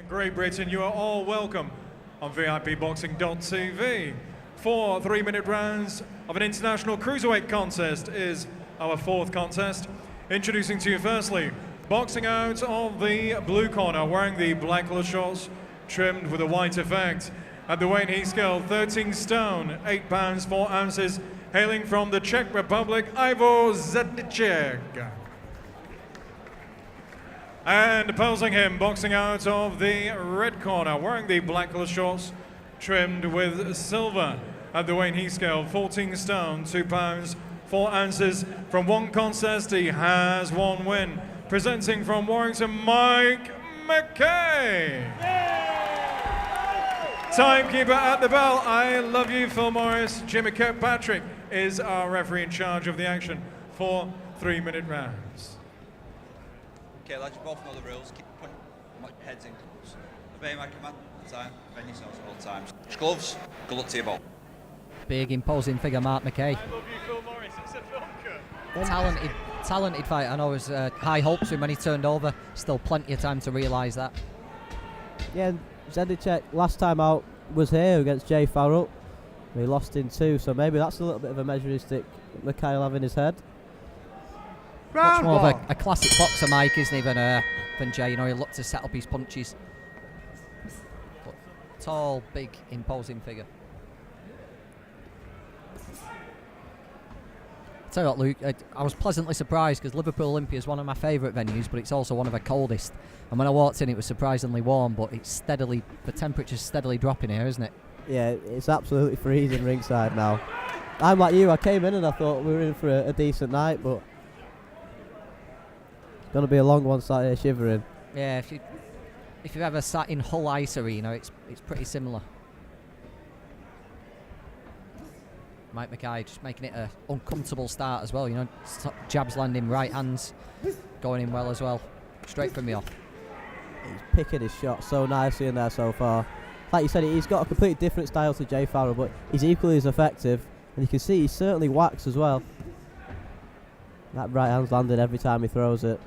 Great Britain, you are all welcome on VIPboxing.tv. 4 3-minute rounds of an international cruiserweight contest is our fourth contest. Introducing to you firstly, boxing out of the blue corner, wearing the black collar shorts trimmed with a white effect. At the weight he scaled 13 stone, 8 pounds 4 ounces, hailing from the Czech Republic, Zednicek. And opposing him, boxing out of the red corner, wearing the black collar shorts trimmed with silver. At the weight he scaled 14 stone, 2 pounds 4 ounces. From one contest, he has one win. Presenting from Warrington, McKay. Timekeeper at the bell. I love you, Phil Morris. Jimmy Kirkpatrick is our referee in charge of the action for 3-minute rounds. Okay, lads, you both know the rules. Keep putting heads in gloves. Obey my command all the time. Defend yourselves at all times. Gloves, good luck to you both. Big, imposing figure, Mark McKay. I love you, Phil Morris. It's a film cut. Talented fighter. I know it was high hopes when he turned over. Still plenty of time to realise that. Yeah, Zednicek last time out was here against Jay Farrell. He lost in 2, so maybe that's a little bit of a measuring stick McKay will have in his head. Much more of a classic boxer, Mike, isn't he, than Jay? You know, he looked to set up his punches. But tall, big, imposing figure. Tell you what, Luke, I was pleasantly surprised because Liverpool Olympia is one of my favourite venues, but it's also one of the coldest. And when I walked in, it was surprisingly warm, but it's the temperature's steadily dropping here, isn't it? Yeah, it's absolutely freezing ringside now. I'm like you, I came in and I thought we were in for a decent night, but it's going to be a long one sat here shivering. Yeah, if you've ever sat in Hull Ice Arena, it's pretty similar. Mike McKay just making it an uncomfortable start as well, you know, jabs landing, right hands going in well as well, straight from the off. He's picking his shot so nicely in there so far. Like you said, he's got a completely different style to Jay Farrell, but he's equally as effective, and you can see he certainly whacks as well. That right hand's landing every time he throws it.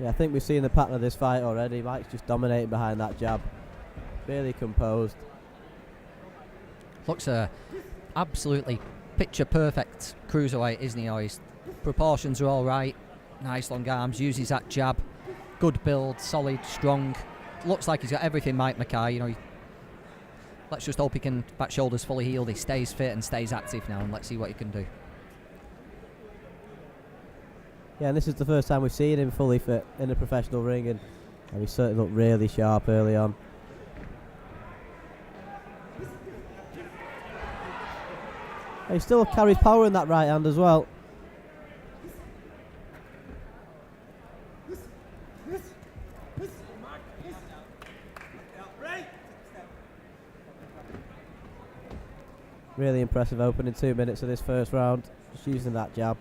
Yeah, I think we've seen the pattern of this fight already. Mike's just dominating behind that jab. Really composed. Looks absolutely picture perfect cruiserweight, isn't he? His proportions are all right. Nice long arms, uses that jab. Good build, solid, strong. Looks like he's got everything, Mike McKay. You know, let's just hope he can, back shoulders fully healed, he stays fit and stays active now, and let's see what he can do. Yeah, and this is the first time we've seen him fully fit in a professional ring, and he certainly looked really sharp early on. And he still carries power in that right hand as well. Really impressive opening 2 minutes of this first round, just using that jab.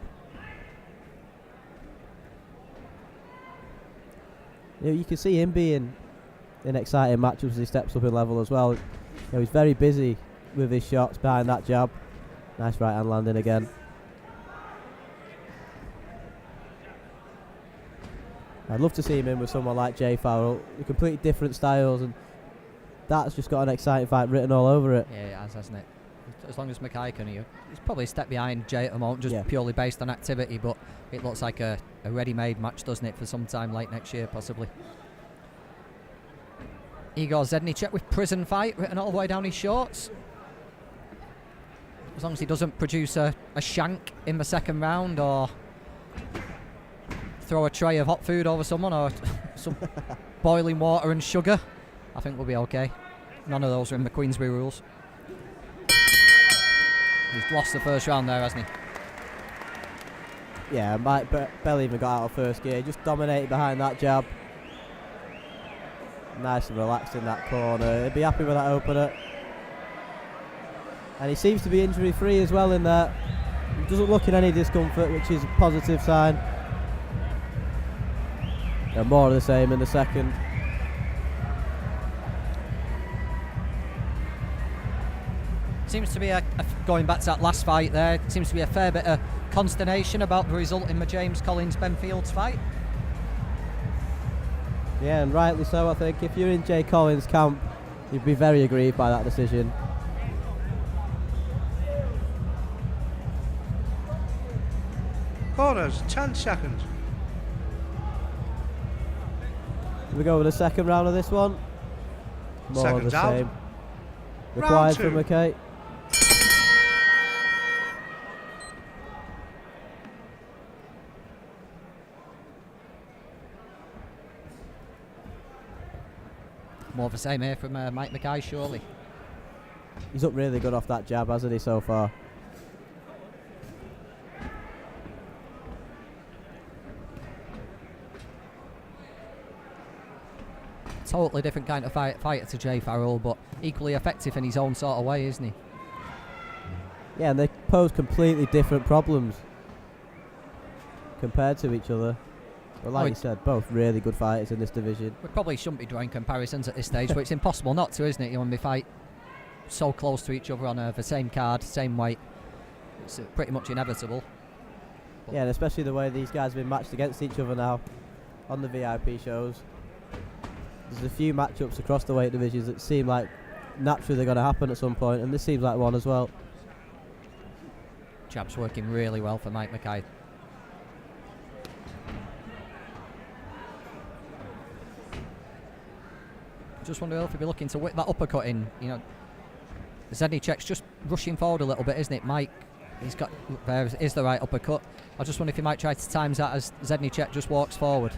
You can see him being in exciting matchups as he steps up in level as well. He's very busy with his shots behind that jab. Nice right hand landing again. I'd love to see him in with someone like Jay Farrell. Completely different styles, and that's just got an exciting fight written all over it. Yeah, it has, hasn't it? As long as McKay can, he's probably a step behind Jay at the moment, just purely based on activity, but it looks like a ready-made match, doesn't it, for some time late next year, possibly. Igor Zednicek with prison fight written all the way down his shorts. As long as he doesn't produce a shank in the second round or throw a tray of hot food over someone or some boiling water and sugar, I think we'll be okay. None of those are in the Queensbury rules. He's lost the first round there, hasn't he? Yeah, Mike barely even got out of first gear. Just dominated behind that jab. Nice and relaxed in that corner. He'd be happy with that opener. And he seems to be injury free as well in there. He doesn't look in any discomfort, which is a positive sign. And more of the same in the second. Seems to be going back to that last fight there, seems to be a fair bit of consternation about the result in the James Collins-Ben Fields fight. Yeah, and rightly so. I think if you're in Jay Collins' camp, you'd be very aggrieved by that decision. Corners, 10 seconds. We go with the second round of this one. More of Seconds the out. same. Round Required two. from McKay. More of the same here from Mike McKay, surely. He's up really good off that jab, hasn't he, so far? Totally different kind of fighter to Jay Farrell, but equally effective in his own sort of way, isn't he? Yeah, and they pose completely different problems compared to each other. But like you said, both really good fighters in this division. We probably shouldn't be drawing comparisons at this stage, but it's impossible not to, isn't it? You know, when they fight so close to each other on the same card, same weight, it's pretty much inevitable. But Yeah, and especially the way these guys have been matched against each other now on the VIP shows. There's a few matchups across the weight divisions that seem like naturally they're going to happen at some point, and this seems like one as well. jab's working really well for Mike McKay. Just wonder if he'll be looking to whip that uppercut in. You know, Zednicek's just rushing forward a little bit, isn't it? Mike, he's got, there is the right uppercut. I just wonder if he might try to time that as Zednicek just walks forward.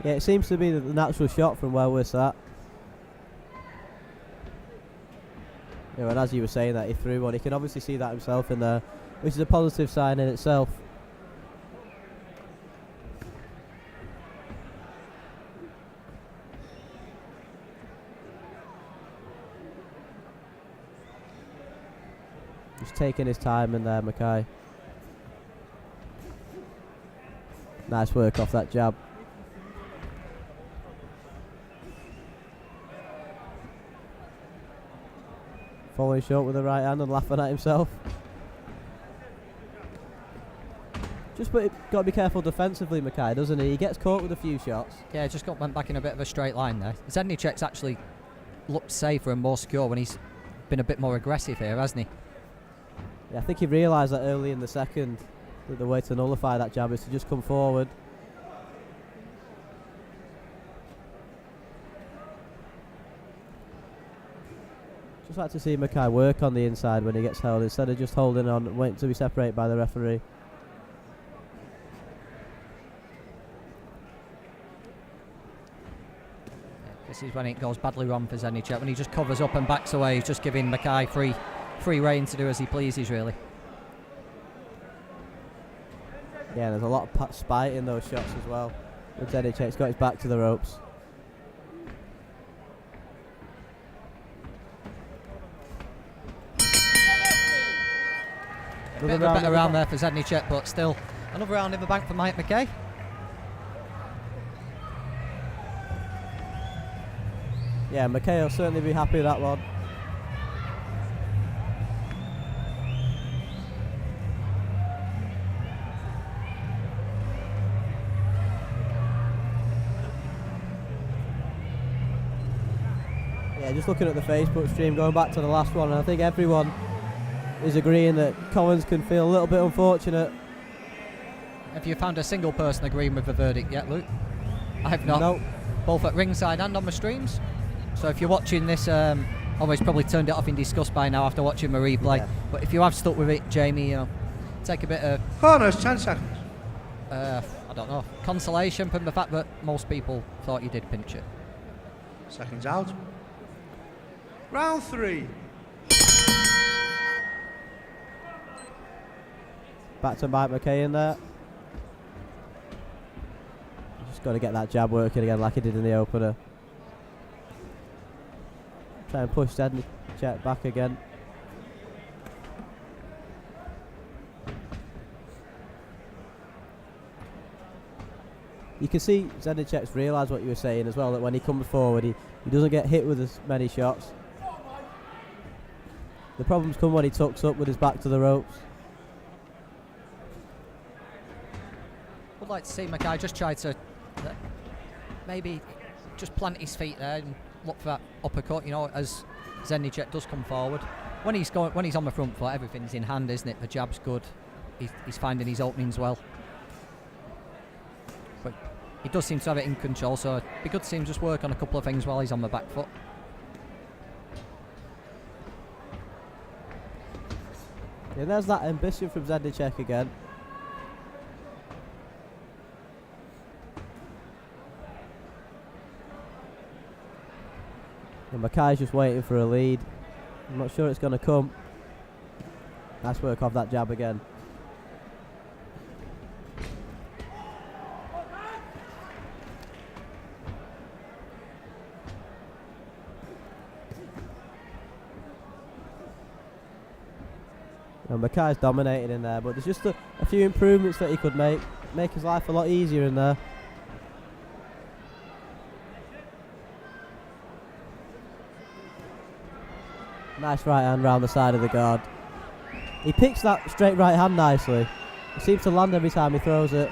Yeah, it seems to be the natural shot from where we're sat. Yeah, and as you were saying that he threw one, he can obviously see that himself in there, which is a positive sign in itself. Just taking his time in there, McKay. Nice work off that jab. Following short with the right hand and laughing at himself. Just got to be careful defensively, McKay, doesn't he? He gets went a few shots. Yeah, just went back in a bit of a straight line there. Zednicek's actually looked safer and more secure when he's been a bit more aggressive here, hasn't he? Yeah, I think he realised that early in the second, that the way to nullify that jab is to just come forward. Just like to see McKay work on the inside when he gets held, instead of just holding on and waiting to be separated by the referee. This is when it goes badly wrong for Zednicek, when he just covers up and backs away. He's just giving McKay free reign to do as he pleases, really. Yeah, there's a lot of spite in those shots as well. But Zednicek's got his back to the ropes. A bit of a better round there for Zednicek, but still another round in the bank for Mike McKay. Yeah, McKay will certainly be happy with that one. Yeah, just looking at the Facebook stream, going back to the last one, and I think everyone is agreeing that Collins can feel a little bit unfortunate. Have you found a single person agreeing with the verdict yet, Luke? I have not. No. Both at ringside and on the streams. So if you're watching this, he's probably turned it off in disgust by now after watching the replay. Yeah. But if you have stuck with it, Jamie, you know, take a bit of Corners, 10 seconds. I don't know, consolation from the fact that most people thought you did pinch it. Seconds out. Round 3. Back to Mike McKay in there. Just got to get that jab working again like he did in the opener. Try and push Zednicek back again. You can see Zednicek's realised what you were saying as well, that when he comes forward he doesn't get hit with as many shots. The problems come when he tucks up with his back to the ropes. Would like to see McKay just try to maybe just plant his feet there and look for that uppercut, you know, as Zednicek does come forward. When he's on the front foot, everything's in hand, isn't it? The jab's good. He's finding his openings well. But he does seem to have it in control, so it'd be good to see him just work on a couple of things while he's on the back foot. Yeah, there's that ambition from Zednicek again. And McKay's just waiting for a lead. I'm not sure it's going to come. Nice work off that jab again. And McKay's dominating in there, but there's just a few improvements that he could make his life a lot easier in there. Nice right hand round the side of the guard. He picks that straight right hand nicely. It seems to land every time he throws it.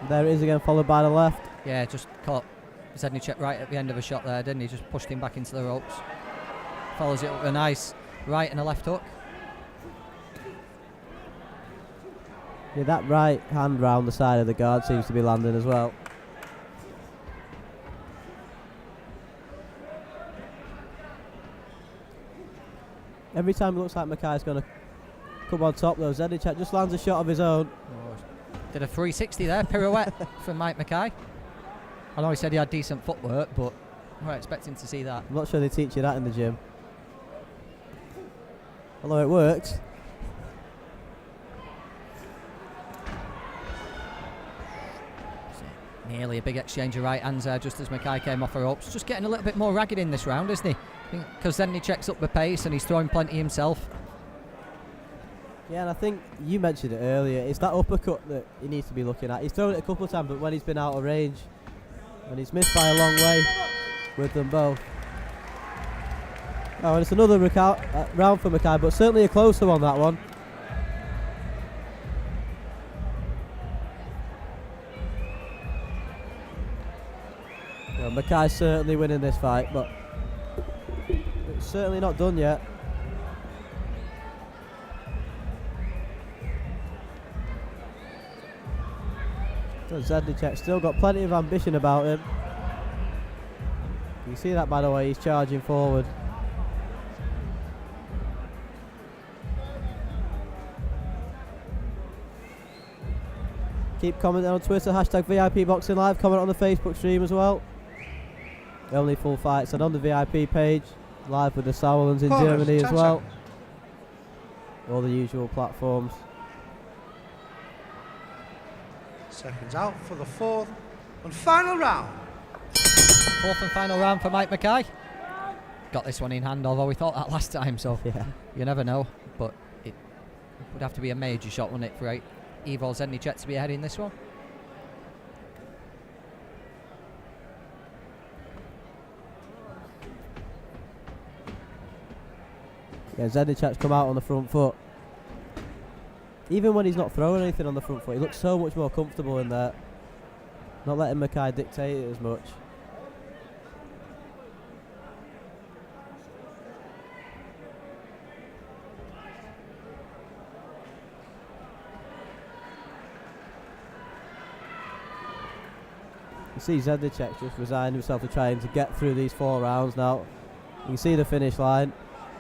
And there it is again, followed by the left. Yeah, just caught Zednicek right at the end of a shot there, didn't he? Just pushed him back into the ropes. Follows it up with a nice right and a left hook. Yeah, that right hand round the side of the guard seems to be landing as well. Every time it looks like McKay's going to come on top though, Zednicek just lands a shot of his own. Did a 360 there, pirouette from Mike McKay. I know he said he had decent footwork, but we're expecting to see that. I'm not sure they teach you that in the gym. Although it works. Nearly a big exchange of right hands there just as McKay came off the ropes. Just getting a little bit more ragged in this round, isn't he? Because Zednicek's up the pace and he's throwing plenty himself. Yeah, and I think you mentioned it earlier. It's that uppercut that he needs to be looking at. He's thrown it a couple of times, but when he's been out of range, and he's missed by a long way with them both. Oh, and it's another round for McKay, but certainly a closer one, that one. Well, McKay's certainly winning this fight, but it's certainly not done yet. So Zednicek still got plenty of ambition about him. You see that, by the way, he's charging forward. Keep commenting on Twitter, hashtag VIP Boxing Live, comment on the Facebook stream as well. Only full fights and on the VIP page, live with the Sauerlands in Germany as well. All the usual platforms. Seconds out for the fourth and final round. Fourth and final round for Mike McKay. Got this one in hand, although we thought that last time, so Yeah. you never know. But it would have to be a major shot, wouldn't it, for Ivo Zednicek to be ahead in this one. Yeah, Zednicek's come out on the front foot. Even when he's not throwing anything on the front foot, he looks so much more comfortable in there. Not letting McKay dictate it as much. You see Zednicek just resigned himself to trying to get through these 4 rounds now. You can see the finish line.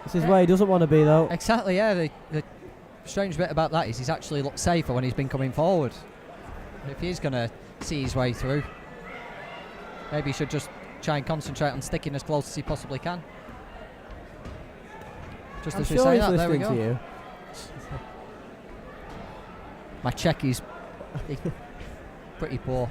This is where he doesn't want to be though. Exactly, yeah. The strange bit about that is he's actually looked safer when he's been coming forward. If he's going to see his way through, maybe he should just try and concentrate on sticking as close as he possibly can. Just I'm as we sure say he's that, there we listening go. to you. My check is pretty poor.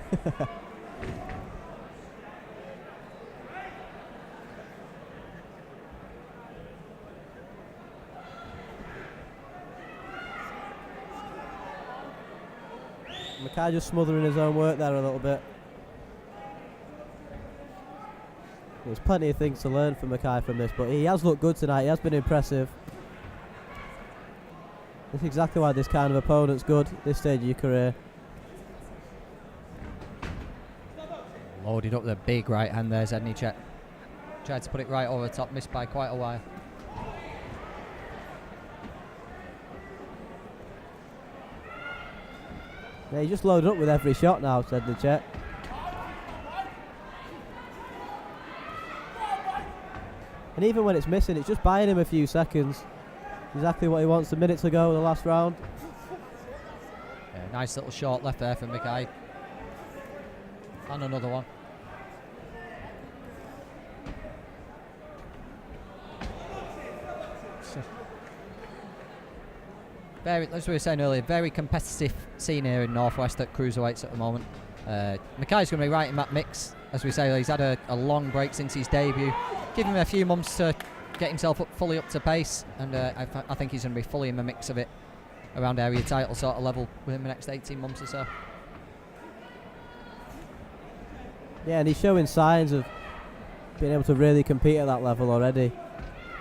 McKay just smothering his own work there a little bit. There's plenty of things to learn from McKay from this, but he has looked good tonight. He has been impressive. That's exactly why this kind of opponent's good at this stage of your career. Loaded up the big right hand there, Zednicek. Tried to put it right over the top, missed by quite a while. Yeah, he just loaded up with every shot now, Zednicek. And even when it's missing, it's just buying him a few seconds. Exactly what he wants a minute to go in the last round. Yeah, nice little short left there from McKay. And another one. Very, as we were saying earlier, very competitive scene here in Northwest at cruiserweights at the moment. McKay's going to be right in that mix. As we say, he's had a long break since his debut. Give him a few months to get himself fully up to pace, and I think he's going to be fully in the mix of it around area title sort of level within the next 18 months or so. Yeah, and he's showing signs of being able to really compete at that level already.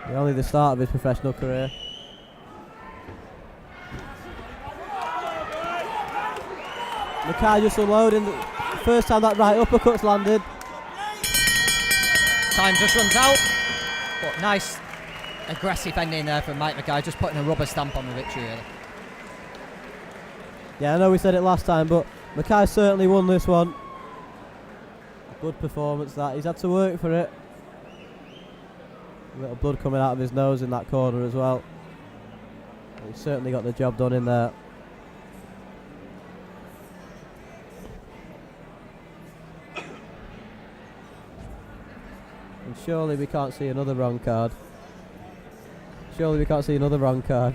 Only the start of his professional career. McKay just unloading. The first time that right uppercut's landed. Time just runs out, but nice aggressive ending there from Mike McKay, just putting a rubber stamp on the victory really. Yeah, I know we said it last time, but McKay certainly won this one. A good performance that. He's had to work for it. A little blood coming out of his nose in that corner as well. He's certainly got the job done in there. And surely we can't see another wrong card. Surely we can't see another wrong card.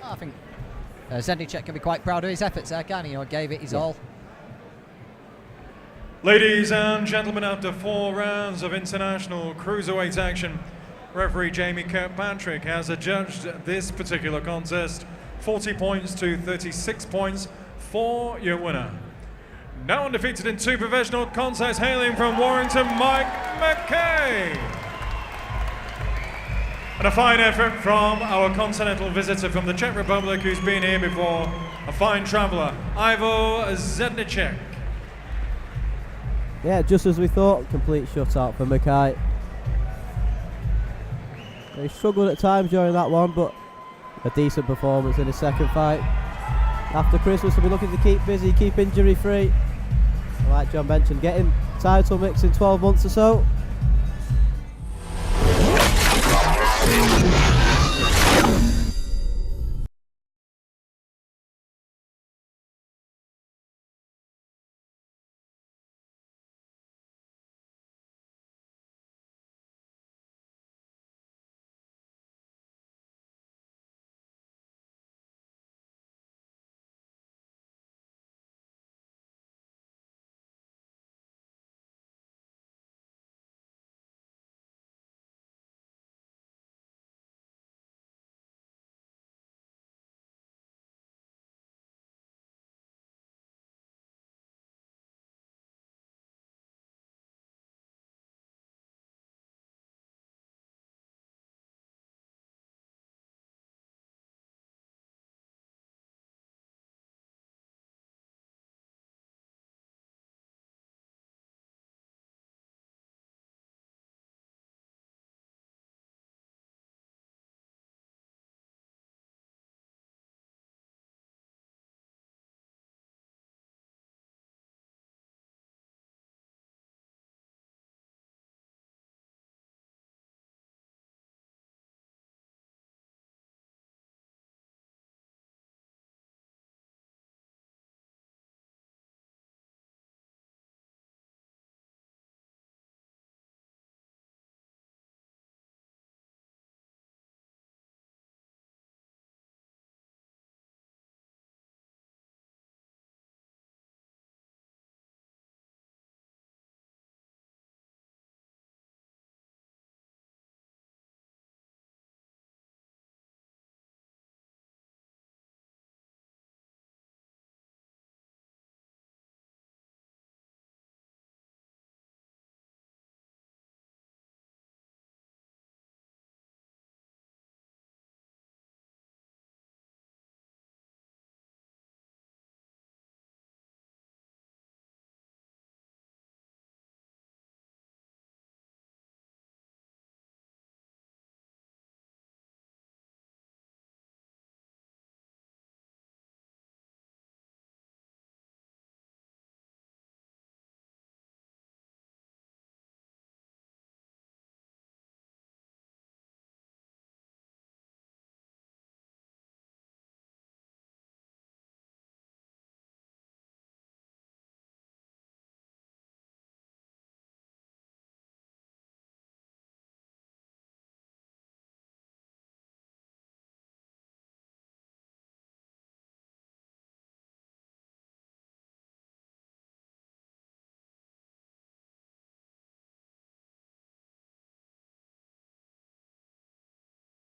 I think Zednicek can be quite proud of his efforts there, can't he? Gave it his all. Ladies and gentlemen, after 4 rounds of international cruiserweight action, referee Jamie Kirkpatrick has adjudged this particular contest 40 points to 36 points for your winner. Now undefeated in 2 professional contests, hailing from Warrington, Mike McKay. And a fine effort from our continental visitor from the Czech Republic who's been here before, a fine traveller, Ivo Zednicek. Yeah, just as we thought, complete shutout for McKay. He struggled at times during that one, but a decent performance in his second fight. After Christmas, we'll be looking to keep busy, keep injury free. Like John mentioned, getting title mix in 12 months or so.